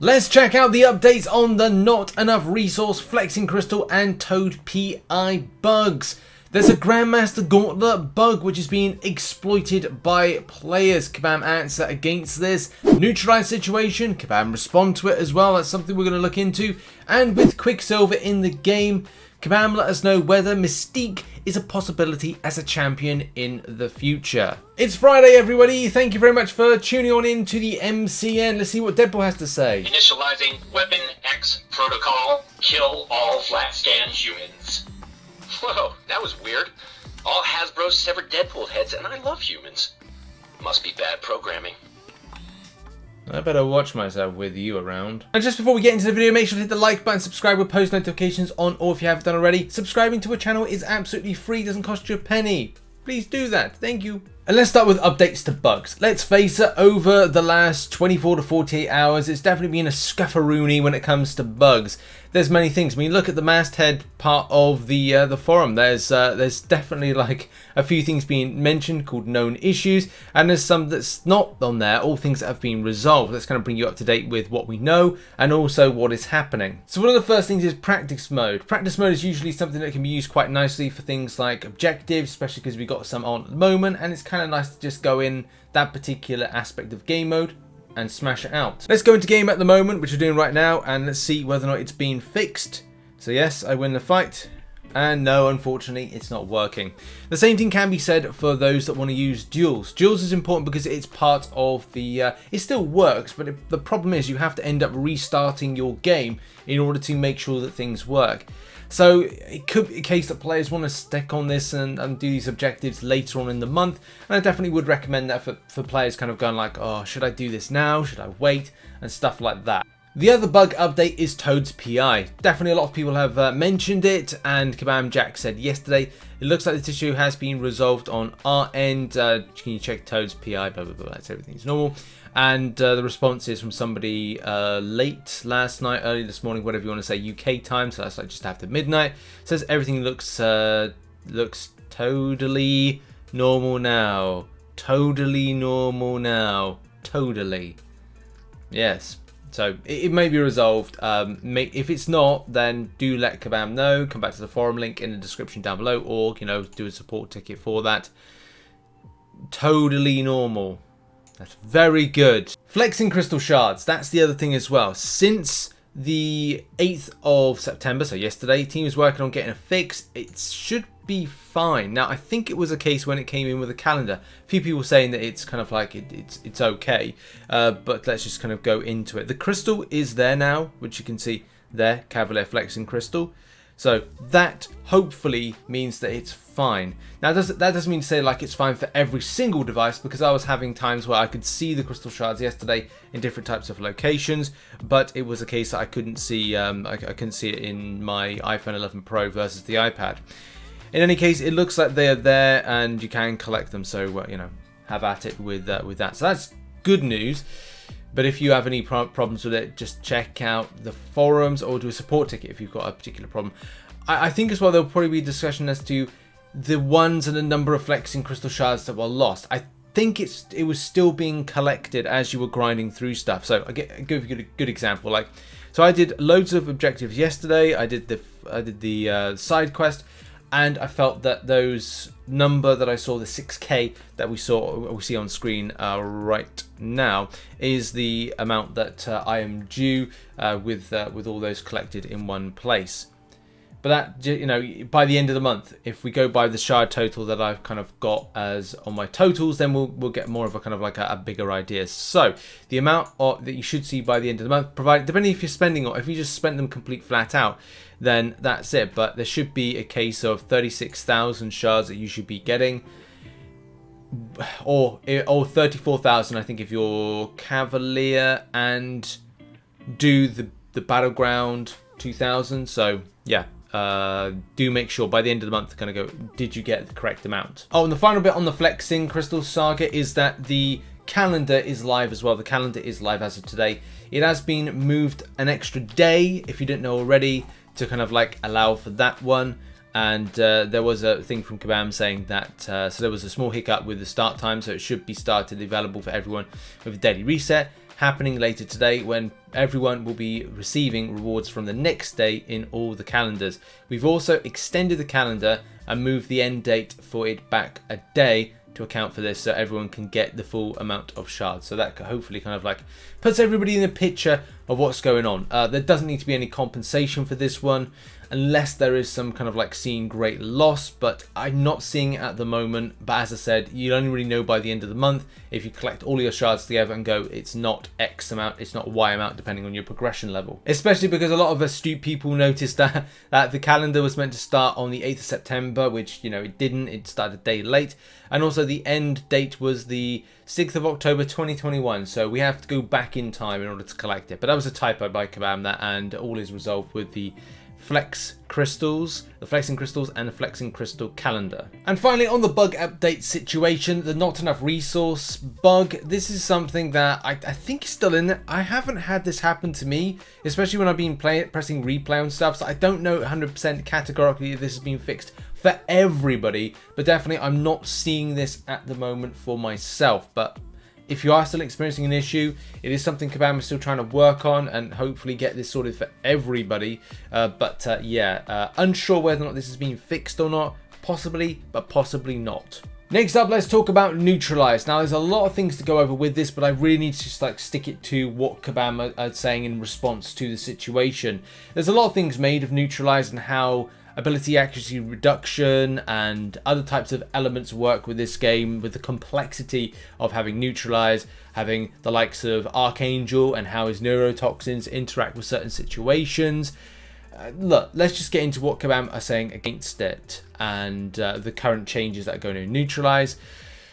Let's check out the updates on the not enough resource flexing crystal and toad PI bugs. There's a Grandmaster Gauntlet bug which is being exploited by players. Kabam answer against this. Neutralize Situation, Kabam respond to it as well. That's something we're going to look into. And with Quicksilver in the game, Kabam let us know whether Mystique is a possibility as a champion in the future. It's Friday, everybody. Thank you very much for tuning on in to the MCN. Let's see what Deadpool has to say. Initializing Weapon X protocol. Kill all flat scan humans. Whoa, that was weird. All Hasbro severed Deadpool heads, and I love humans. Must be bad programming. I better watch myself with you around. And just before we get into the video, make sure to hit the like button, subscribe with post notifications on, or if you haven't done already, subscribing to a channel is absolutely free, doesn't cost you a penny. Please do that, thank you. And let's start with updates to bugs. Let's face it, over the last 24 to 48 hours, it's definitely been a scufferoony when it comes to bugs. There's many things. I mean, look at the masthead part of the forum. There's definitely like a few things being mentioned called known issues, and there's some that's not on there, all things that have been resolved. That's going to bring you up to date with what we know and also what is happening. So one of the first things is practice mode. Practice mode is usually something that can be used quite nicely for things like objectives, especially because we've got some on at the moment, and it's kind of nice to just go in that particular aspect of game mode and smash it out. Let's go into game at the moment, which we're doing right now, and let's see whether or not it's been fixed. So yes, I win the fight, and no, unfortunately, it's not working. The same thing can be said for those that want to use duels. Duels is important because it's part of the, it still works, but the problem is you have to end up restarting your game in order to make sure that things work. So it could be a case that players want to stick on this and do these objectives later on in the month. And I definitely would recommend that for players kind of going like, oh, should I do this now? Should I wait? And stuff like that. The other bug update is Toad's PI. Definitely a lot of people have mentioned it, and Kabam Jack said yesterday, it looks like this issue has been resolved on our end. Can you check Toad's PI? Blah, blah, blah, that's everything's normal. And the response is from somebody late last night, early this morning, whatever you want to say, UK time, so that's like just after midnight. It says everything looks totally normal now. Totally normal now. Totally. Yes. So it may be resolved. If it's not, then do let Kabam know. Come back to the forum link in the description down below, or do a support ticket for that. Totally normal. That's very good. Flexing crystal shards. That's the other thing as well. Since the 8th of September, so yesterday, team is working on getting a fix. It should be fine. Now, I think it was a case when it came in with a calendar. A few people saying that it's kind of like it's okay, but let's just kind of go into it. The crystal is there now, which you can see there, Cavalier flexing crystal. So that hopefully means that it's fine. Now that doesn't mean to say like it's fine for every single device, because I was having times where I could see the crystal shards yesterday in different types of locations, but it was a case that I couldn't see. I couldn't see it in my iPhone 11 Pro versus the iPad. In any case, it looks like they are there and you can collect them. So have at it with that. So that's good news. But if you have any problems with it, just check out the forums or do a support ticket if you've got a particular problem. I think as well there'll probably be a discussion as to the ones and the number of flexing crystal shards that were lost. I think it was still being collected as you were grinding through stuff. So I'll give you a good example. So I did loads of objectives yesterday. I did the side quest. And I felt that those number that I saw, the 6K that we see on screen right now, is the amount that I am due with all those collected in one place. But that, by the end of the month, if we go by the shard total that I've kind of got as on my totals, then we'll get more of a kind of like a bigger idea. So the amount that you should see by the end of the month, depending if you're spending or if you just spent them complete flat out, then that's it. But there should be a case of 36,000 shards that you should be getting, or 34,000, I think, if you're Cavalier and do the Battleground 2000. So yeah. Do make sure by the end of the month, kind of go, did you get the correct amount? Oh, and the final bit on the flexing crystal saga is that the calendar is live as well. The calendar is live as of today. It has been moved an extra day, if you didn't know already, to kind of like allow for that one. And there was a thing from Kabam saying that, so there was a small hiccup with the start time, so it should be started available for everyone with a daily reset happening later today, when everyone will be receiving rewards from the next day in all the calendars. We've also extended the calendar and moved the end date for it back a day to account for this, so everyone can get the full amount of shards. So that hopefully kind of like puts everybody in the picture of what's going on. There doesn't need to be any compensation for this one, unless there is some kind of like seeing great loss, but I'm not seeing it at the moment. But as I said, you only really know by the end of the month if you collect all your shards together and go, it's not X amount, it's not Y amount, depending on your progression level. Especially because a lot of astute people noticed that the calendar was meant to start on the 8th of September, which, you know, it didn't. It started a day late. And also the end date was the 6th of October 2021, so we have to go back in time in order to collect it. But that was a typo by Kabam, that, and all is resolved with the flex crystals, the flexing crystals, and the flexing crystal calendar. And finally, on the bug update situation, the not enough resource bug. This is something that I think is still in there. I haven't had this happen to me, especially when I've been pressing replay on stuff, so I don't know 100% categorically if this has been fixed for everybody, but definitely I'm not seeing this at the moment for myself. But if you are still experiencing an issue, it is something Kabam is still trying to work on and hopefully get this sorted for everybody. Unsure whether or not this has been fixed or not. Possibly, but possibly not. Next up, let's talk about Neutralize. Now, there's a lot of things to go over with this, but I really need to just like stick it to what Kabam are saying in response to the situation. There's a lot of things made of Neutralize and how ability accuracy reduction and other types of elements work with this game, with the complexity of having Neutralize, having the likes of Archangel and how his neurotoxins interact with certain situations. Look, let's just get into what Kabam are saying against it and the current changes that are going to Neutralize.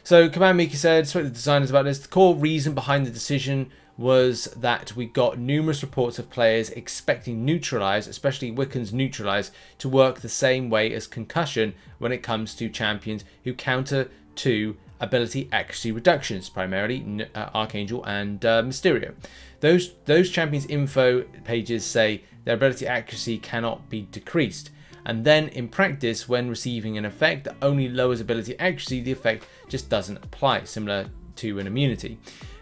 So Kabam Miki said, spoke to the designers about this. The core reason behind the decision was that we got numerous reports of players expecting Neutralize, especially Wiccan's Neutralize, to work the same way as Concussion when it comes to champions who counter to ability accuracy reductions, primarily Archangel and Mysterio. Those champions' info pages say their ability accuracy cannot be decreased. And then in practice, when receiving an effect that only lowers ability accuracy, the effect just doesn't apply, similar to an immunity.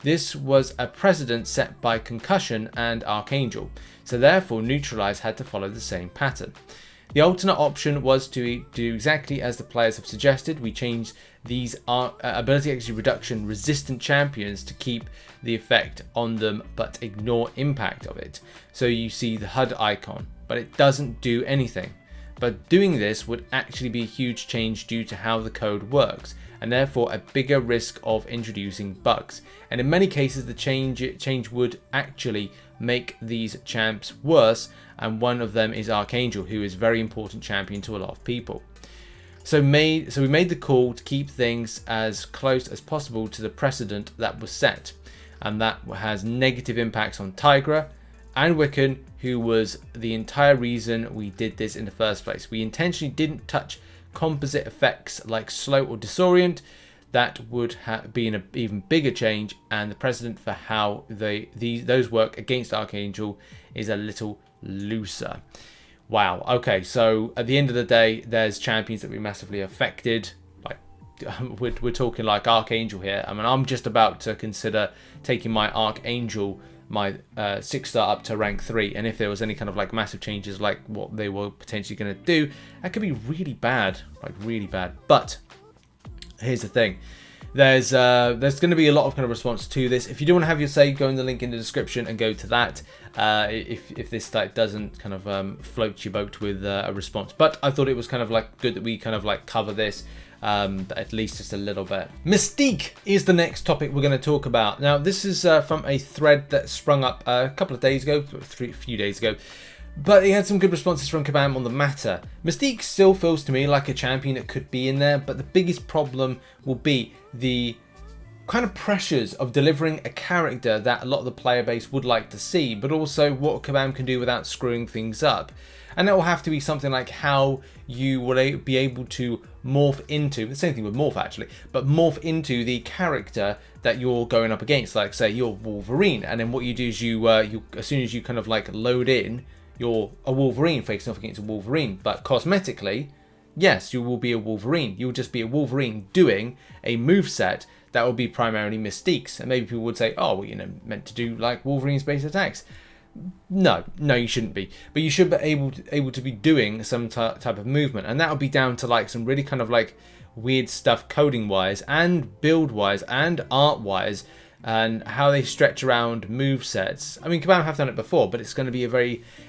This was a precedent set by Concussion and Archangel, so therefore Neutralize had to follow the same pattern. The alternate option was to do exactly as the players have suggested. We changed these ability accuracy reduction resistant champions to keep the effect on them but ignore impact of it. So you see the HUD icon, but it doesn't do anything. But doing this would actually be a huge change due to how the code works, and therefore a bigger risk of introducing bugs. And in many cases the change would actually make these champs worse, and one of them is Archangel, who is a very important champion to a lot of people. So we made the call to keep things as close as possible to the precedent that was set, and that has negative impacts on Tigra and Wiccan, who was the entire reason we did this in the first place. We intentionally didn't touch composite effects like slow or disorient. That would be an even bigger change, and the precedent for how those work against Archangel is a little looser. Wow. Okay, so at the end of the day, there's champions that we massively affected. Like we're talking like Archangel here. I mean, I'm just about to consider taking my Archangel, my 6-star up to rank 3, and if there was any kind of like massive changes like what they were potentially going to do, that could be really bad, like really bad. But here's the thing, there's going to be a lot of kind of response to this. If you do want to have your say, go in the link in the description and go to that. If this like doesn't kind of float your boat with a response, but I thought it was kind of like good that we kind of like cover this. At least just a little bit. Mystique is the next topic we're going to talk about. Now, this is from a thread that sprung up a couple of days ago, a few days ago, but he had some good responses from Kabam on the matter. Mystique still feels to me like a champion that could be in there, but the biggest problem will be the kind of pressures of delivering a character that a lot of the player base would like to see, but also what Kabam can do without screwing things up. And it will have to be something like how you will be able to morph into, the same thing with morph actually, but morph into the character that you're going up against. Like say you're Wolverine, and then what you do is you as soon as you kind of like load in, you're a Wolverine facing off against a Wolverine, but cosmetically yes, you will be a Wolverine. You will just be a Wolverine doing a moveset that will be primarily Mystique's. And maybe people would say, oh, well, you know, meant to do like Wolverine's base attacks. No, you shouldn't be. But you should be able to be doing some type of movement. And that will be down to like some really kind of like weird stuff coding-wise and build-wise and art-wise, and how they stretch around move sets. I mean, Kabam have done it before, but it's going to be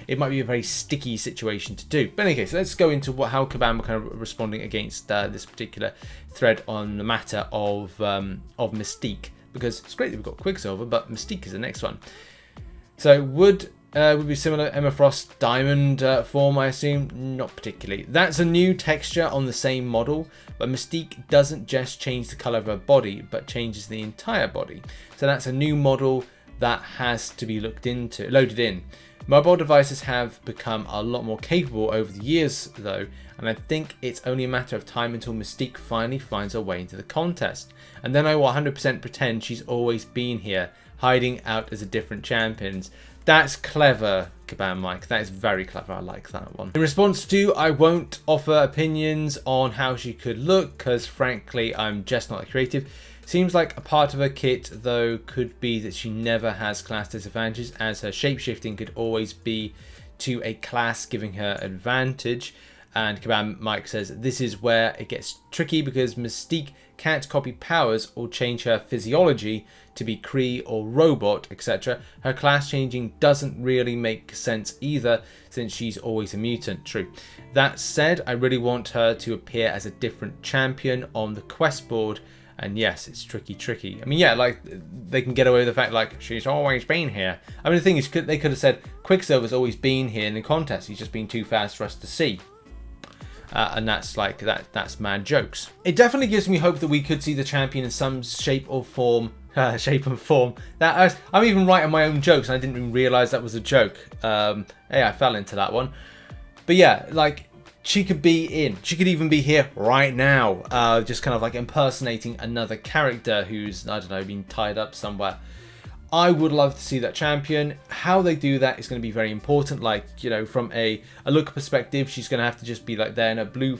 it might be a very sticky situation to do. But in any case, let's go into how Kabam are kind of responding against this particular thread on the matter of Mystique, because it's great that we've got Quicksilver, but Mystique is the next one. So would be similar Emma Frost Diamond form, I assume? Not particularly. That's a new texture on the same model, but Mystique doesn't just change the colour of her body, but changes the entire body. So that's a new model that has to be loaded in. Mobile devices have become a lot more capable over the years though, and I think it's only a matter of time until Mystique finally finds her way into the contest. And then I will 100% pretend she's always been here, hiding out as a different champion. That's clever, Kabam Mike. That is very clever. I like that one. In response to, I won't offer opinions on how she could look, because frankly, I'm just not that creative. Seems like a part of her kit, though, could be that she never has class disadvantages, as her shapeshifting could always be to a class giving her advantage. And Kabam Mike says, this is where it gets tricky, because Mystique can't copy powers or change her physiology to be Kree or robot, etc. Her class changing doesn't really make sense either, since she's always a mutant. True. That said, I really want her to appear as a different champion on the quest board. And yes, it's tricky. I mean, yeah, like, they can get away with the fact, like, she's always been here. I mean, the thing is, they could have said, Quicksilver's always been here in the contest. He's just been too fast for us to see. And that's like, that's mad jokes. It definitely gives me hope that we could see the champion in some shape or form. That I'm even writing my own jokes, and I didn't even realise that was a joke. Yeah, I fell into that one. But yeah, like, she could even be here right now, just kind of like impersonating another character who's, I don't know, been tied up somewhere. I would love to see that champion. How they do that is going to be very important. Like, you know, from a look perspective, she's going to have to just be like there in a blue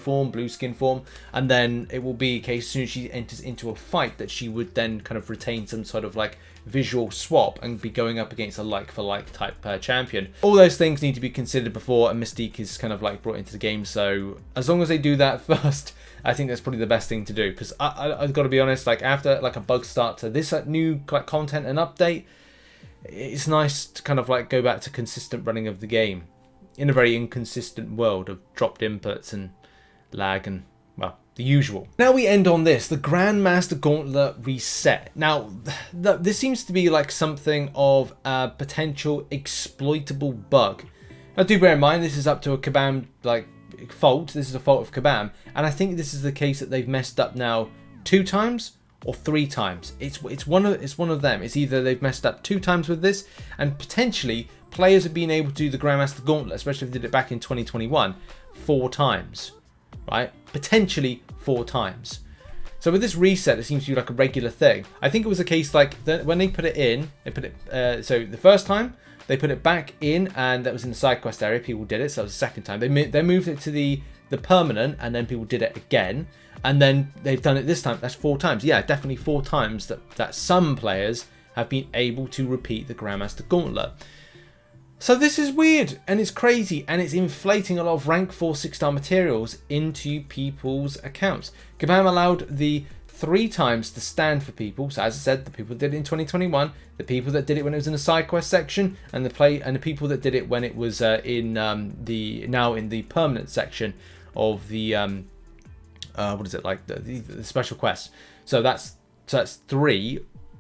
skin form. And then it will be a case, as soon as she enters into a fight, that she would then kind of retain some sort of like visual swap and be going up against a like for like type champion. All those things need to be considered before a Mystique is kind of like brought into the game. So as long as they do that first, I think that's probably the best thing to do, because I've got to be honest, like after like a bug start to this new like content and update, it's nice to kind of like go back to consistent running of the game in a very inconsistent world of dropped inputs and lag and, well, the usual. Now we end on this, the Grandmaster Gauntlet reset. Now this seems to be like something of a potential exploitable bug. Now do bear in mind, this is up to a Kabam like fault. This is a fault of Kabam, and I think this is the case that they've messed up now 2 times or 3 times. It's one of them. It's either they've messed up 2 times with this, and potentially players have been able to do the Grandmaster Gauntlet, especially if they did it back in 2021, 4 times, right? Potentially 4 times. So with this reset, it seems to be like a regular thing. I think it was a case like when they put it in, so the first time they put it back in, and that was in the side quest area. People did it, so that was the second time. They moved it to the permanent, and then people did it again, and then they've done it this time. That's 4 times. Yeah, definitely 4 times that some players have been able to repeat the Grandmaster Gauntlet. So this is weird, and it's crazy, and it's inflating a lot of rank 4 6-star materials into people's accounts. Kabam allowed the 3 times to stand for people. So as I said, the people that did it in 2021, the people that did it when it was in the side quest section, and the people that did it when it was in the permanent section of the what is it, like the special quest. So that's 3,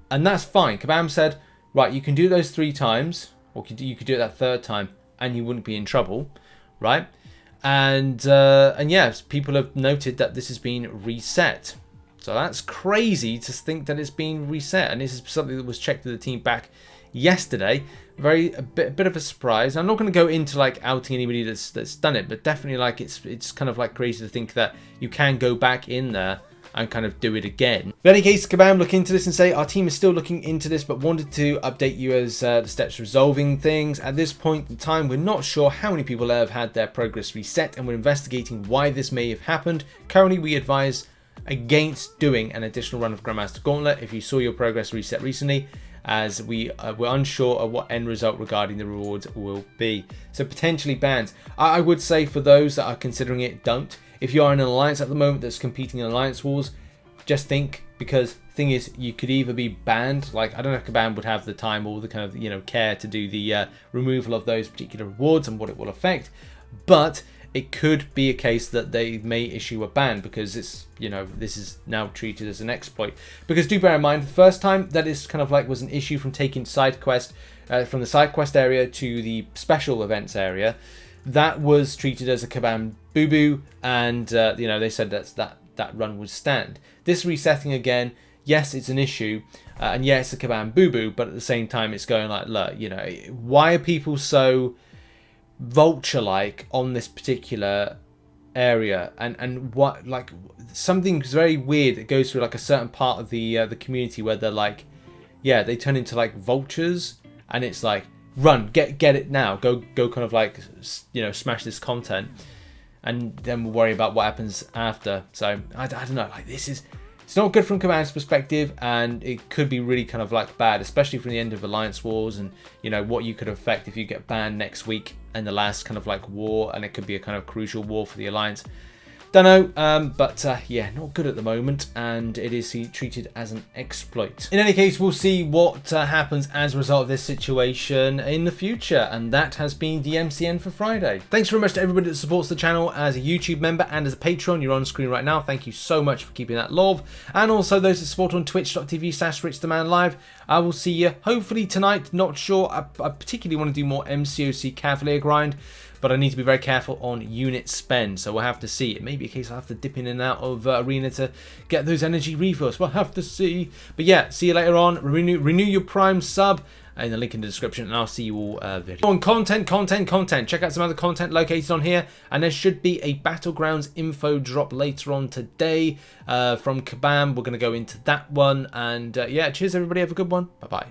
and that's fine. Kabam said, right, you can do those 3 times, or you could do it that 3rd time, and you wouldn't be in trouble, right? And yes, people have noted that this has been reset. So that's crazy to think that it's been reset, and this is something that was checked with the team back yesterday. A bit of a surprise. I'm not going to go into like outing anybody that's done it, but definitely like it's kind of like crazy to think that you can go back in there and kind of do it again. In any case, Kabam look into this and say our team is still looking into this, but wanted to update you as the steps resolving things. At this point in time, we're not sure how many people have had their progress reset, and we're investigating why this may have happened. Currently, we advise against doing an additional run of Grandmaster Gauntlet if you saw your progress reset recently, as we're unsure of what end result regarding the rewards will be. So potentially bans. I would say for those that are considering it, don't. If you are in an alliance at the moment that's competing in alliance wars, just think, because the thing is, you could either be banned, like I don't know if Kabam would have the time or the kind of, you know, care to do the removal of those particular rewards and what it will affect, but it could be a case that they may issue a ban because it's, you know, this is now treated as an exploit. Because do bear in mind, the first time that is kind of like was an issue from taking side quest from the side quest area to the special events area, that was treated as a Kabam boo-boo, and you know, they said that run would stand. This resetting again, yes, it's an issue, and yes, it's a Kabam boo-boo, but at the same time, it's going like, look, you know, why are people so vulture-like on this particular area, and what, like, something's very weird that goes through like a certain part of the community where they're like, yeah, they turn into like vultures, and it's like, run, get it now, go kind of like, you know, smash this content, and then we'll worry about what happens after. So I don't know, like, it's not good from Kabam's perspective, and it could be really kind of like bad, especially from the end of Alliance Wars, and you know what you could affect if you get banned next week in the last kind of like war, and it could be a kind of crucial war for the Alliance. Don't know, but yeah, not good at the moment, and it is treated as an exploit. In any case, we'll see what happens as a result of this situation in the future, and that has been the MCN for Friday. Thanks very much to everybody that supports the channel as a YouTube member and as a Patreon. You're on screen right now. Thank you so much for keeping that love, and also those that support on twitch.tv/RichTheMan live. I will see you hopefully tonight. Not sure. I particularly want to do more MCOC Cavalier grind, but I need to be very careful on unit spend, so we'll have to see. It may be a case I'll have to dip in and out of Arena to get those energy refills. We'll have to see. But yeah, see you later on. Renew your Prime sub in the link in the description, and I'll see you all very on content. Check out some other content located on here, and there should be a Battlegrounds info drop later on today from Kabam. We're going to go into that one, and yeah, cheers everybody. Have a good one. Bye-bye.